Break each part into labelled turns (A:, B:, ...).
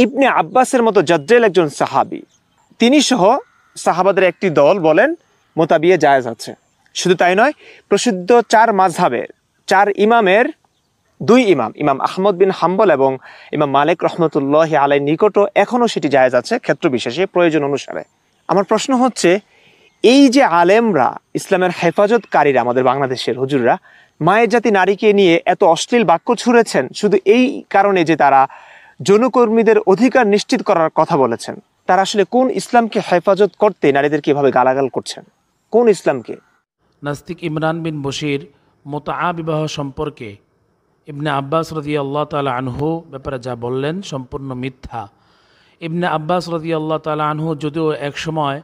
A: ইবনে আব্বাসের মতো জাজ্জাল একজন সাহাবী, তিনি সহ সাহাবাদের একটি দল বলেন মোতা বিয়ে জায়েজ আছে। শুধু তাই নয়, প্রসিদ্ধ 4 মাযহাবের 4 ইমামের 2 ইমাম, ইমাম আহমদ বিন হাম্বল এবং ইমাম মালিক রহমতুল্লাহি আলাইহির নিকটও এখনও সেটি জায়েজ আছে ক্ষেত্র বিশেষে, প্রয়োজন অনুসারে। আমার প্রশ্ন হচ্ছে, এই যে আলেমরা, ইসলামের হেফাজতকারীরা, আমাদের বাংলাদেশের হুজুররা মায়ের জাতি নারীকে নিয়ে এত অশ্লীল বাক্য ছুঁড়েছেন শুধু এই কারণে যে তারা যৌনকর্মীদের অধিকার নিশ্চিত করার কথা বলেছেন, তারা আসলে কোন ইসলামকে হেফাজত করতে নারীদেরকে এভাবে গালাগাল করছেন? কোন ইসলামকে?
B: নাস্তিক ইমরান বিন বশির মুতআ বিবাহ সম্পর্কে ইবনে আব্বাস রাদিয়াল্লাহু তাআলা আনহু ব্যাপারে যা বললেন সম্পূর্ণ মিথ্যা। ইবনে আব্বাস রাদিয়াল্লাহু তাআলা আনহু যদিও একসময়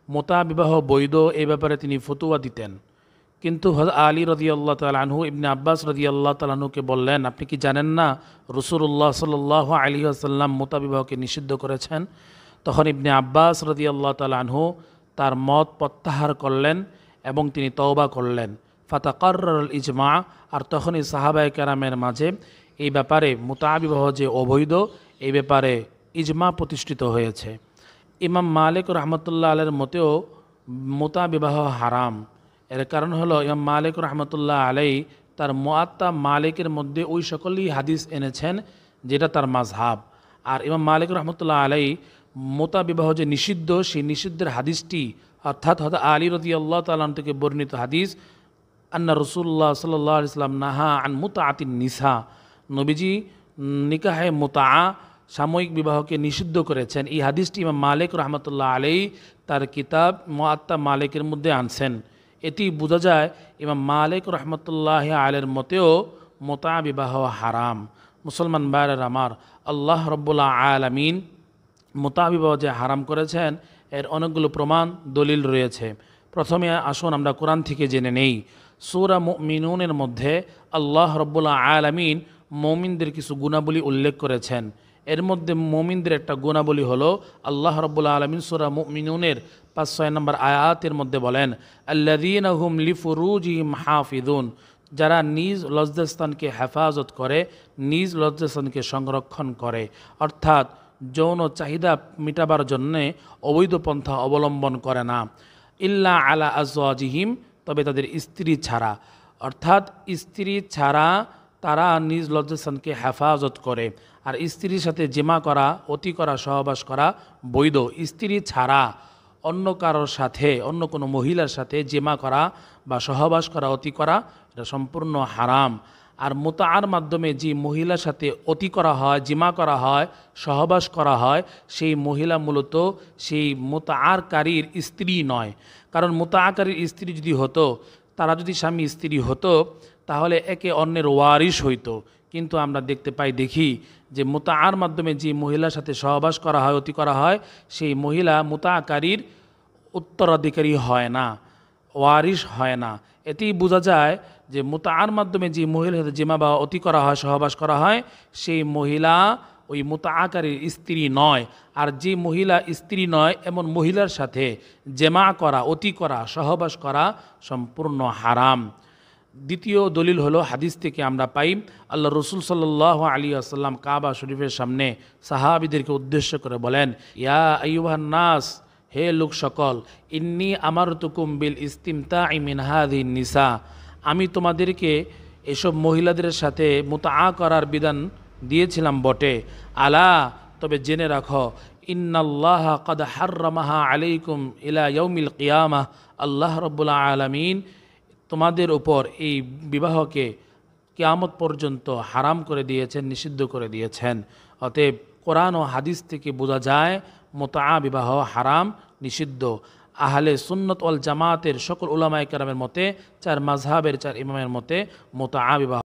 B: মুতআ বিবাহ বৈধ এই ব্যাপারে তিনি ফতোয়া দিতেন, কিন্তু হযরত আলী রাদিয়াল্লাহু তাআলা আনহু ইবনে আব্বাস রাদিয়াল্লাহু তাআলা আনহুকে বললেন, আপনি কি জানেন না রাসূলুল্লাহ সাল্লাল্লাহু আলাইহি ওয়াসাল্লাম মুতআ বিবাহকে নিষিদ্ধ করেছেন? তখন ইবনে আব্বাস রাদিয়াল্লাহু তাআলা আনহু তার মত প্রত্যাহার করলেন এবং তিনি তওবা করলেন। ফাতাকাররাল ইজমা, আর তখনই সাহাবায়ে কেরামের মাঝে এই ব্যাপারে মুতআ বিবাহ যে অবৈধ এই ব্যাপারে ইজমা প্রতিষ্ঠিত হয়েছে। ইমাম মালিক রহমতুল্লাহ আলাইহির মতেও মুতআ বিবাহ হারাম। এর কারণ হলো ইমাম মালিক রহমতুল্লাহ আলাইহি তার মুআত্তা মালিকের মধ্যে ওই সকলই হাদিস এনেছেন যেটা তার মাযহাব। আর ইমাম মালিক রহমতুল্লাহ আলাইহি মুতআ বিবাহ যে নিষিদ্ধ, সেই নিষিদ্ধের হাদিসটি অর্থাৎ হযরত আলী রাদিয়াল্লাহু তাআলা আনহু থেকে বর্ণিত হাদিস, আন্না রাসূলুল্লাহ সাল্লাল্লাহু আলাইহি ওয়াসাল্লাম নাহা আন মুতআতিন নিসা, নবীজি নিকাহে মুতআ সাময়িক বিবাহকে নিষিদ্ধ করেছেন। এই হাদিসটি ইমাম মালিক রহমতুল্লাহ আলাইহি তার কিতাব মুআত্তা মালিকের মধ্যে আনছেন। এটি বোঝা যায় ইমাম মালিক রহমতুল্লাহ আলাইহির মতেও মুতআ বিবাহ হারাম। মুসলমান ভাইরা আমার, আল্লাহ রাব্বুল আলামিন মুতআ বিবাহ যে হারাম করেছেন এর অনেকগুলো প্রমাণ দলিল রয়েছে। প্রথমে আসুন আমরা কোরআন থেকে জেনে নেই। সূরা মুমিনুনের মধ্যে আল্লাহ রাব্বুল আলামিন মুমিনদের কিছু গুণাবলী উল্লেখ করেছেন। এর মধ্যে মুমিনদের একটা গুণাবলী হলো আল্লাহ রাব্বুল আলামিন সূরা মুমিনুনের 5-6 নম্বর আয়াতের মধ্যে বলেন, আল্লাযীনা হুম লিফুরুজিহিম হাফিজুন, যারা নিজ লজ্জাস্থানকে হেফাজত করে, নিজ লজ্জাস্থানকে সংরক্ষণ করে, অর্থাৎ যৌন চাহিদা মিটাবার জন্যে অবৈধ পন্থা অবলম্বন করে না। ইল্লা আলা আজওয়াজিহিম, তবে তাদের স্ত্রী ছাড়া, অর্থাৎ স্ত্রী ছাড়া তারা নিজ লজ্জাস্থানকে হেফাজত করে। আর স্ত্রীর সাথে জিমা করা, অতি করা, সহবাস করা বৈধ। স্ত্রী ছাড়া অন্য কারোর সাথে, অন্য কোনো মহিলার সাথে জিমা করা বা সহবাস করা, অতি করা, এটা সম্পূর্ণ হারাম। আর মুতআর মাধ্যমে যে মহিলার সাথে অতি করা হয়, জিমা করা হয়, সহবাস করা হয়, সেই মহিলা মূলত সেই মুতআরকারীর স্ত্রী নয়। কারণ মুতআকারীর স্ত্রী যদি হতো, তারা যদি স্বামী স্ত্রী হতো তাহলে একে অন্যের ওয়ারিশ হইতো। কিন্তু আমরা দেখি যে মুতআর মাধ্যমে যে মহিলার সাথে সহবাস করা হয়, অতি করা হয়, সেই মহিলা মুতআকারীর উত্তরাধিকারী হয় না, ওয়ারিশ হয় না। এতেই বোঝা যায় যে মুতআর মাধ্যমে যে মহিলার সাথে জিমা বা অতি করা হয়, সহবাস করা হয়, সেই মহিলা ওই মুতআকারীর স্ত্রী নয়। আর যে মহিলা স্ত্রী নয় এমন মহিলার সাথে জিমা করা, অতি করা, সহবাস করা সম্পূর্ণ হারাম। দ্বিতীয় দলিল হলো হাদিস থেকে আমরা পাই, আল্লাহ রসুল সাল্লাল্লাহু আলাইহি ওয়াসাল্লাম কাবা শরীফের সামনে সাহাবীদেরকে উদ্দেশ্য করে বলেন, ইয়া আইয়ুহান নাস, হে লোক সকল, ইন্নী আমারতুকুম বিল ইস্তিমতাই মিন হাযিহিন নিসা, আমি তোমাদেরকে এসব মহিলাদের সাথে মুতআ করার বিধান দিয়েছিলাম বটে। আলা, তবে জেনে রাখো, ইন্নাল্লাহা ক্বাদ হাররামাহা আলাইকুম ইলা ইয়াউমিল কিয়ামাহ, আল্লাহ রাব্বুল আলামিন তোমাদের উপর এই বিবাহকে কিয়ামত পর্যন্ত হারাম করে দিয়েছেন, নিষিদ্ধ করে দিয়েছেন। অতএব কোরআন ও হাদিস থেকে বোঝা যায় মুতআ বিবাহ হারাম, নিষিদ্ধ। আহলে সুন্নত ওয়াল জামাতের সকল উলামায়ে কেরামের মতে, 4 মাযহাবের 4 ইমামের মতে মুতআ বিবাহ